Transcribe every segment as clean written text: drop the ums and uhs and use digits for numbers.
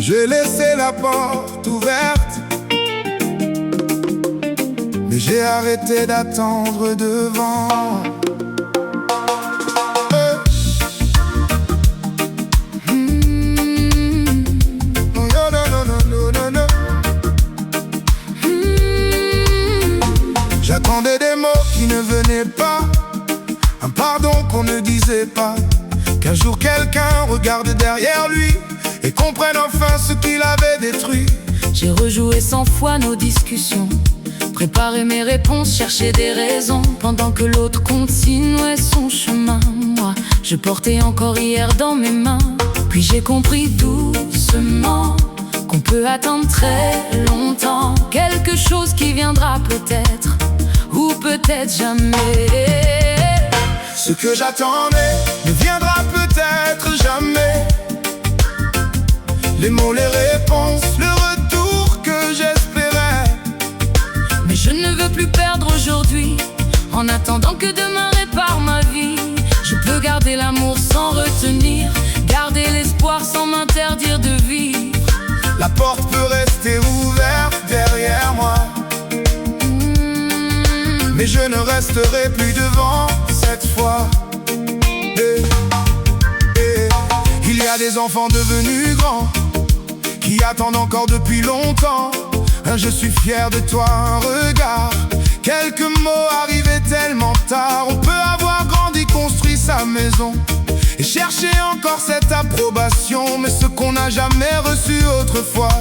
J'ai laissé la porte ouverte, mais j'ai arrêté d'attendre devant. J'attendais des mots qui ne venaient pas, un pardon qu'on ne disait pas, qu'un jour quelqu'un regarde derrière lui et comprenne enfin ce qu'il avait détruit. J'ai rejoué 100 fois nos discussions, préparé mes réponses, cherché des raisons, pendant que l'autre continuait son chemin. Moi, je portais encore hier dans mes mains. Puis j'ai compris doucement qu'on peut attendre très longtemps quelque chose qui viendra peut-être, ou peut-être jamais. Ce que j'attendais ne viendra peut-être jamais. Les mots, les réponses, le retour que j'espérais. Mais je ne veux plus perdre aujourd'hui, en attendant que demain répare ma vie. Je peux garder l'amour sans retenir, garder l'espoir sans m'interdire de vivre. La porte peut rester ouverte derrière moi, mais je ne resterai plus devant cette fois. Il y a des enfants devenus grands qui attendent encore depuis longtemps. Je suis fier de toi, un regard, quelques mots arrivés tellement tard. On peut avoir grandi, construit sa maison et chercher encore cette approbation, mais ce qu'on n'a jamais reçu autrefois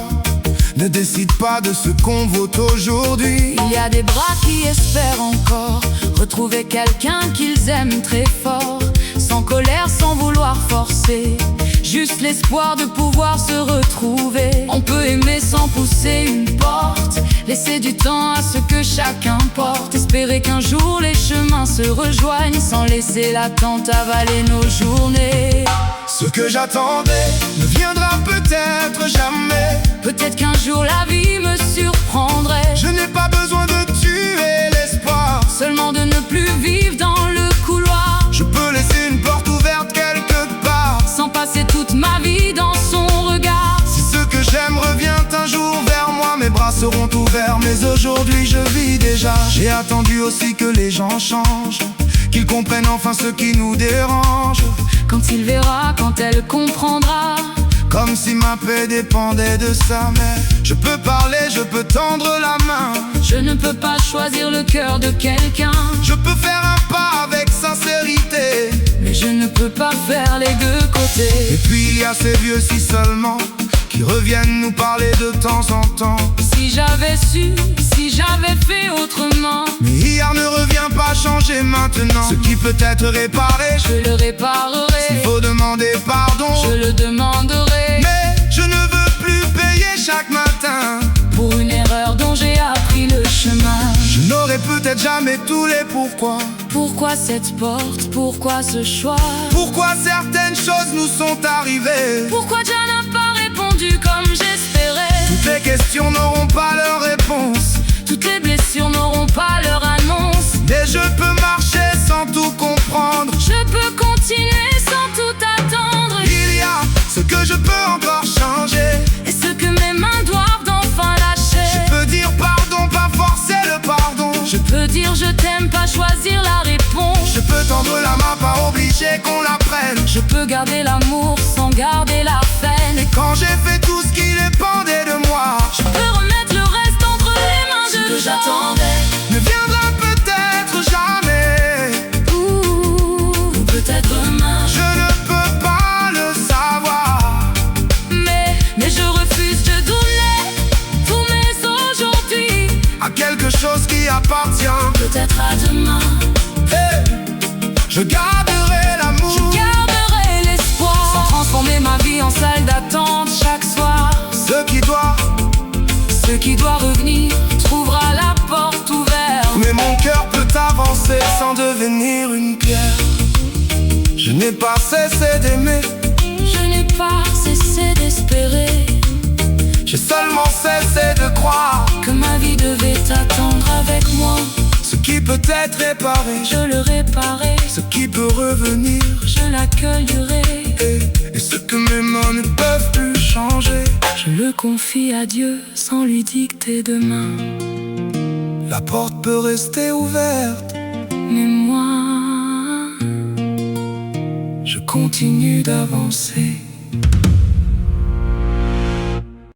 ne décide pas de ce qu'on vaut aujourd'hui. Il y a des bras qui espèrent encore retrouver quelqu'un qu'ils aiment très fort, sans colère, sans vouloir forcer, juste l'espoir de pouvoir se retrouver. On peut aimer sans pousser une porte, laisser du temps à ce que chacun porte, espérer qu'un jour les chemins se rejoignent, sans laisser l'attente avaler nos journées. Ce que j'attendais ne viendra peut-être jamais. Peut-être qu'un jour la vie me surprendrait. Je n'ai pas besoin de tuer l'espoir, seulement de ne plus vivre dans le couloir. Je peux laisser une porte ouverte quelque part, sans passer toute ma vie dans son regard. Si ce que j'aime revient un jour vers moi, mes bras seront ouverts, mais aujourd'hui je vis déjà. J'ai attendu aussi que les gens changent, qu'ils comprennent enfin ce qui nous dérange. Quand il verra, quand elle comprendra, comme si ma paix dépendait de sa mère. Je peux parler, je peux tendre la main. Je ne peux pas choisir le cœur de quelqu'un. Je peux faire un pas avec sincérité, mais je ne peux pas faire les deux côtés. Et puis il y a ces vieux si seulement qui reviennent nous parler de temps en temps. Si j'avais su, si j'avais fait autrement. Mais hier ne revient pas changer maintenant. Ce qui peut être réparé, je le réparerai. S'il faut demander pardon, je le demanderai. Mais je ne veux plus payer chaque matin pour une erreur dont j'ai appris le chemin. Je n'aurai peut-être jamais tous les pourquoi. Pourquoi cette porte? Pourquoi ce choix? Pourquoi certaines choses nous sont arrivées? Pourquoi Dieu n'a pas répondu comme j'espérais? Toutes les questions n'auront pas leur réponse, toutes les blessures n'auront pas leur annonce. Mais je peux marcher sans tout comprendre, je peux continuer sans tout attendre. Il y a ce que je peux encore changer, et ce que mes mains doivent enfin lâcher. Je peux dire pardon, pas forcer le pardon. Je peux dire je t'aime, pas choisir la réponse. Je peux tendre la main, pas obliger qu'on la prenne. Je peux garder l'amour sans garder la peine. Et quand j'ai fait tout ce qui dépendait de moi, je peux remettre le reste entre les mains de Dieu. Ce que j'attendais ne viendra peut-être jamais, ou peut-être demain. Je ne peux pas le savoir, mais je refuse de donner tous mes aujourd'hui à quelque chose qui appartient peut-être à demain. Hey, je garderai l'amour, je garderai l'espoir, sans transformer ma vie en salle d'attente chaque soir. Ce qui doit revenir trouvera la porte ouverte. Mais mon cœur peut avancer sans devenir une pierre. Je n'ai pas cessé d'aimer, je n'ai pas cessé d'espérer. J'ai seulement cessé de croire que ma vie devait attendre avec moi. Ce qui peut être réparé, je le réparerai. Ce qui peut revenir, je l'accueillerai. Et ce que mes mains ne peuvent plus changer, je le confie à Dieu sans lui dicter demain. La porte peut rester ouverte, Mais moi, je continue d'avancer.